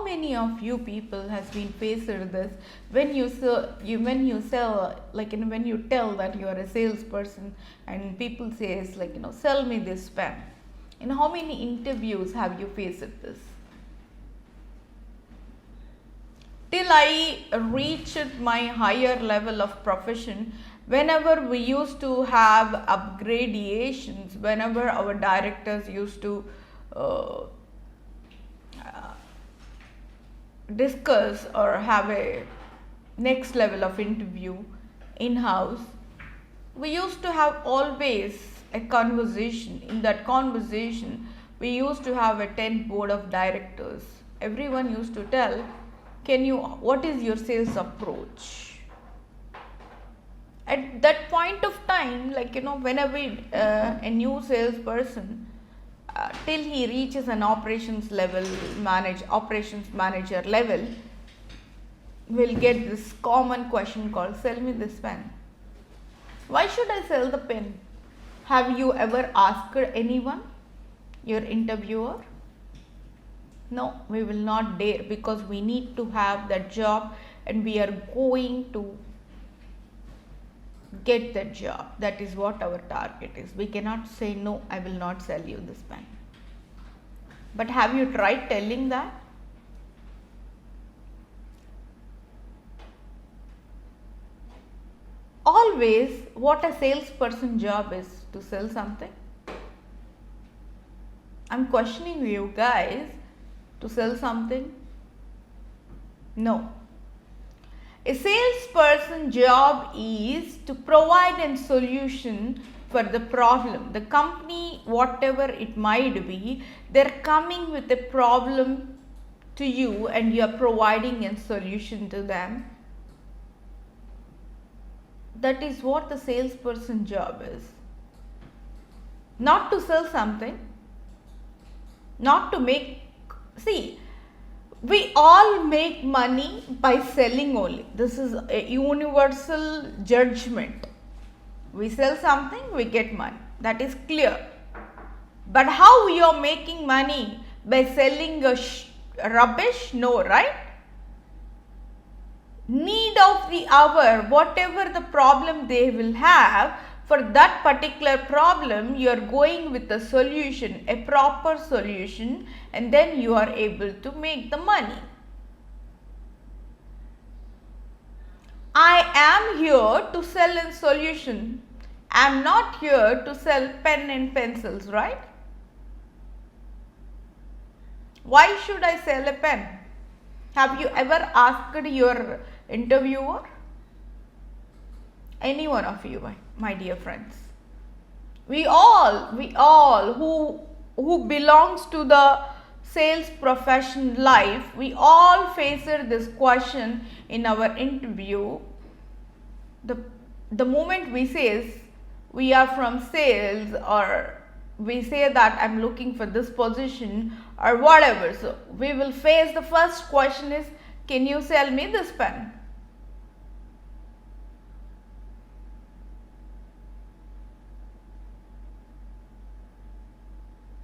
many of you people has been faced this when you sell like when you tell that you are a salesperson and people says like sell me this pen. In how many interviews have you faced this? Till I reached my higher level of profession, whenever we used to have upgradations, whenever our directors used to discuss or have a next level of interview in-house, we used to have always a conversation. In that conversation, we used to have a 10 board of directors. Everyone used to tell, what is your sales approach? At that point of time, like whenever a new salesperson till he reaches an operations manager level, will get this common question called, sell me this pen. Why should I sell the pen? Have you ever asked anyone, your interviewer? No, we will not dare, because we need to have that job and we are going to get that job. That is what our target is. We cannot say, no, I will not sell you this pen. But have you tried telling that? Always, what a salesperson job is to sell something. I'm questioning you guys, to sell something? No. A salesperson job is to provide a solution for the problem. The company, whatever it might be, they're coming with a problem to you and you are providing a solution to them. That is what the salesperson job is. Not to sell something, not to make, see, we all make money by selling only. This is a universal judgment. We sell something, we get money. That is clear. But how we are making money? By selling rubbish? No, right? Need of the hour, whatever the problem they will have, for that particular problem, you are going with a solution, a proper solution, and then you are able to make the money. I am here to sell a solution. I am not here to sell pen and pencils, right? Why should I sell a pen? Have you ever asked your interviewer? Any one of you, my dear friends. We all who belongs to the sales profession life, we all face this question in our interview. The moment we say we are from sales, or we say that I'm looking for this position or whatever, so we will face the first question is, can you sell me this pen?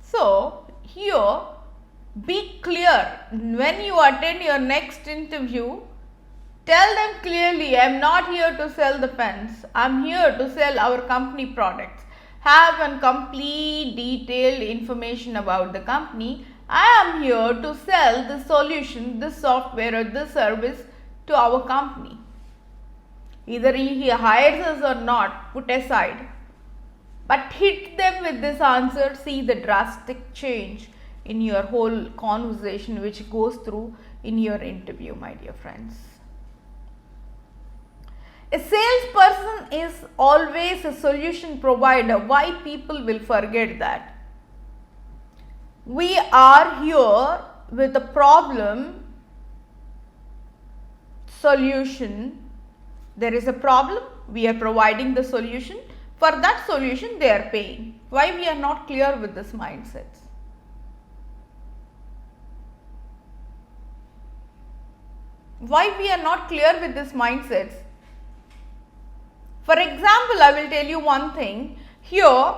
So, here be clear. When you attend your next interview, tell them clearly, I am not here to sell the pens. I am here to sell our company products. Have a complete detailed information about the company. I am here to sell the solution, this software or this service to our company. Either he hires us or not, put aside. But hit them with this answer, see the drastic change in your whole conversation which goes through in your interview, my dear friends. A salesperson is always a solution provider. Why people will forget that? We are here with a problem, solution. There is a problem, we are providing the solution. For that solution, they are paying. Why we are not clear with this mindsets? Why we are not clear with this mindsets? For example, I will tell you one thing. Here,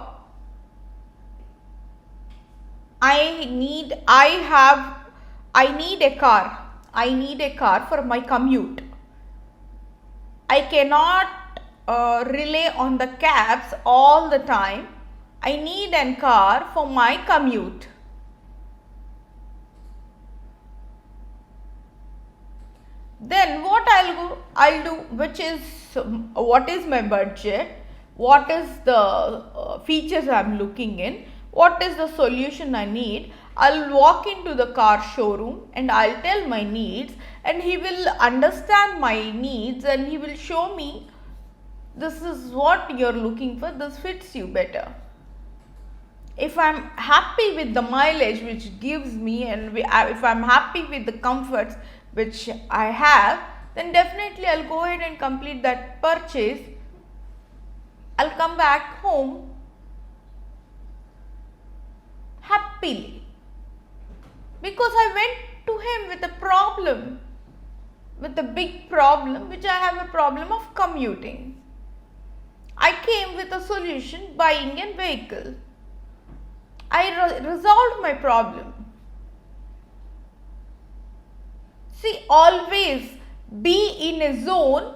I I need a car. I need a car for my commute. I cannot rely on the cabs all the time. I need a car for my commute. Then what I'll do, which is what is my budget, what is the features I'm looking in, what is the solution I need. I'll walk into the car showroom and I'll tell my needs, and he will understand my needs and he will show me, this is what you're looking for, this fits you better. If I'm happy with the mileage which gives me, and if I'm happy with the comforts which I have, then definitely I'll go ahead and complete that purchase. I'll come back home happily, because I went to him with a problem, with a big problem, which I have a problem of commuting. I came with a solution, buying a vehicle. I resolved my problem. See, always be in a zone.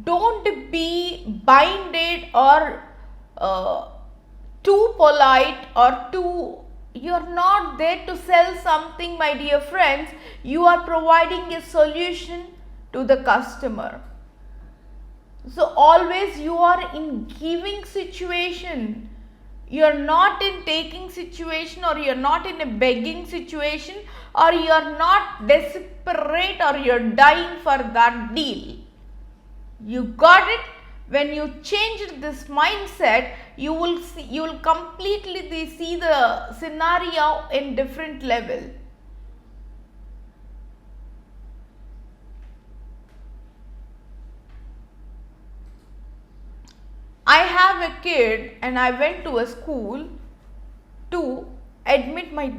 Don't be binded or too polite or too. You're not there to sell something, my dear friends. You are providing a solution to the customer. So always you are in giving situation. You're not in taking situation, or you're not in a begging situation, or you're not desperate, or you're dying for that deal. You got it? When you change this mindset, you will completely see the scenario in different level. I have a kid and I went to a school to admit my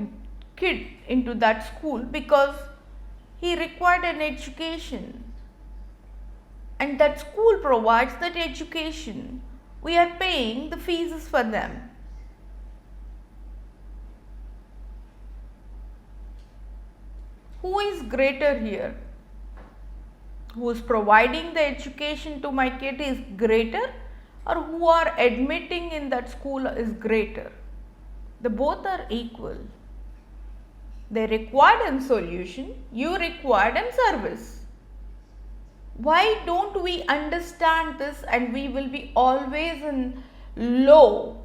kid into that school because he required an education, and that school provides that education. We are paying the fees for them. Who is greater here? Who is providing the education to my kid is greater, or who are admitting in that school is greater? The both are equal. They required a solution, you required a service. Why don't we understand this, and we will be always in low?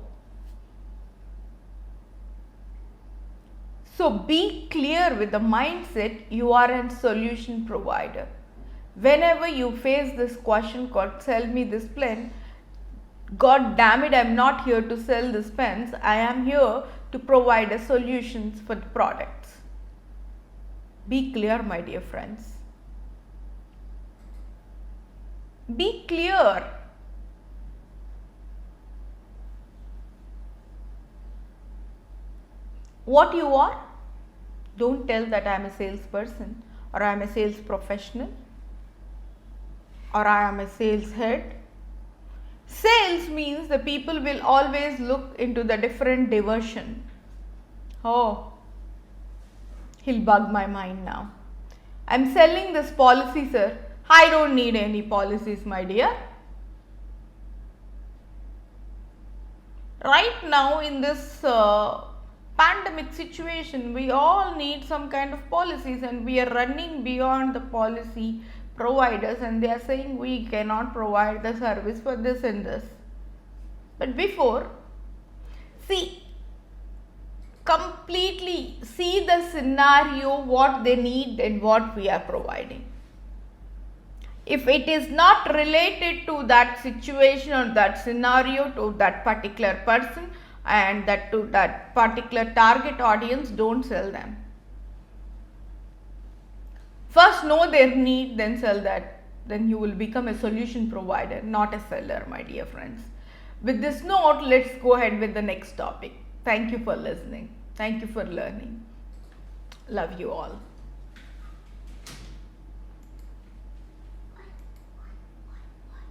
So be clear with the mindset, you are a solution provider. Whenever you face this question called sell me this pen, God damn it, I am not here to sell this pens. I am here to provide a solutions for the products. Be clear, my dear friends. Be clear. What you are? Don't tell that I am a salesperson, or I am a sales professional, or I am a sales head. Sales means the people will always look into the different diversion. Oh, he'll bug my mind now. I'm selling this policy, sir. I don't need any policies, my dear. Right now in this pandemic situation, we all need some kind of policies, and we are running beyond the policy providers, and they are saying we cannot provide the service for this and this. But before, completely see the scenario, what they need and what we are providing. If it is not related to that situation or that scenario, to that particular person and that to that particular target audience, don't sell them. First know their need, then sell that. Then you will become a solution provider, not a seller, my dear friends. With this note, let's go ahead with the next topic. Thank you for listening. Thank you for learning. Love you all.